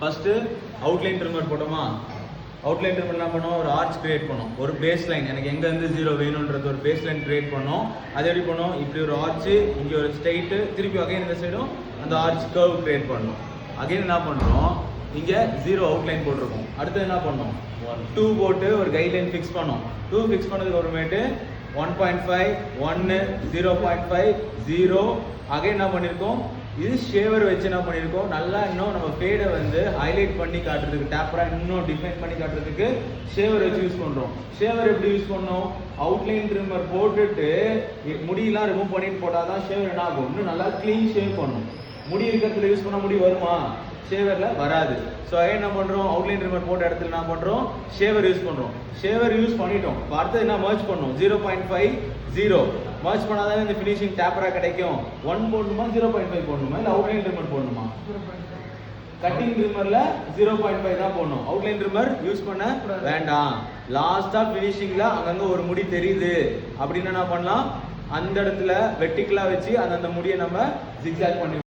First outline trimmer போட்டோமா, outline trimmer என்ன பண்ணோம், ஒரு ஆர்ச் கிரியேட் பண்ணோம், ஒரு பேஸ் லைன் எனக்கு எங்கேருந்து ஜீரோ வேணுன்றது ஒரு பேஸ் லைன் கிரியேட் பண்ணோம். அது எப்படி பண்ணோம், இப்படி ஒரு ஆர்ச்சு, இங்கே ஒரு ஸ்ட்ரைட்டு, திருப்பி அகைன் இந்த சைடும் அந்த ஆர்ச் கர்வ் கிரியேட் பண்ணோம். அகைன் என்ன பண்ணுறோம், இங்கே ஜீரோ அவுட்லைன் போட்டிருக்கோம். அடுத்து என்ன பண்ணோம், 2 போட்டு ஒரு கைட்லைன் ஃபிக்ஸ் பண்ணோம். 2 ஃபிக்ஸ் பண்ணதுக்கு அப்புறமேட்டு 1.5 1 0.5 0 அகைன் என்ன பண்ணியிருக்கோம், இது ஷேவர் வச்சு என்ன பண்ணியிருக்கோம், நல்லா இன்னும் நம்ம ஃபேடை வந்து ஹைலைட் பண்ணி காட்டுறதுக்கு, டேப்பராக இன்னும் டிஃபைன் பண்ணி காட்டுறதுக்கு ஷேவர் வச்சு யூஸ் பண்ணுறோம். ஷேவர் எப்படி யூஸ் பண்ணோம், அவுட்லைன் ட்ரிம்மர் போட்டுட்டு முடியெல்லாம் ரிமூவ் பண்ணிட்டு போட்டால் தான் ஷேவர் என்ன ஆகும், இன்னும் நல்லா க்ளீன் ஷேவ் பண்ணும். முடி இருக்கிறதுல யூஸ் பண்ண முடி வருமா, ஷேவரில் வராது. ஸோ என்ன பண்ணுறோம், அவுட்லைன் ட்ரிம்மர் போட்ட இடத்துல என்ன பண்ணுறோம், ஷேவர் யூஸ் பண்ணுறோம். ஷேவர் யூஸ் பண்ணிட்டோம். இப்போ அடுத்தது என்ன மர்ஜ் பண்ணோம், 0.5 0 மர்ஜ் பண்ணாதான் இந்த ஃபினிஷிங் டேப்பராக கிடைக்கும். 1 போடணுமா 0.5 போடணுமா இல்லை அவுட்லைன் ட்ரிம்மர் போடணுமா, கட்டிங் ட்ரிம்மரில் 0.5 தான் போடணும். அவுட்லைன் ட்ரிம்மர் யூஸ் பண்ண வேண்டாம். லாஸ்ட்டாக ஃபினிஷிங்கில் அங்கங்கே ஒரு முடி தெரியுது அப்படின்னு என்ன பண்ணலாம், அந்த இடத்துல வெர்டிகலாக வச்சு அந்த முடியை நம்ம ஜிக்ஸாக் பண்ணி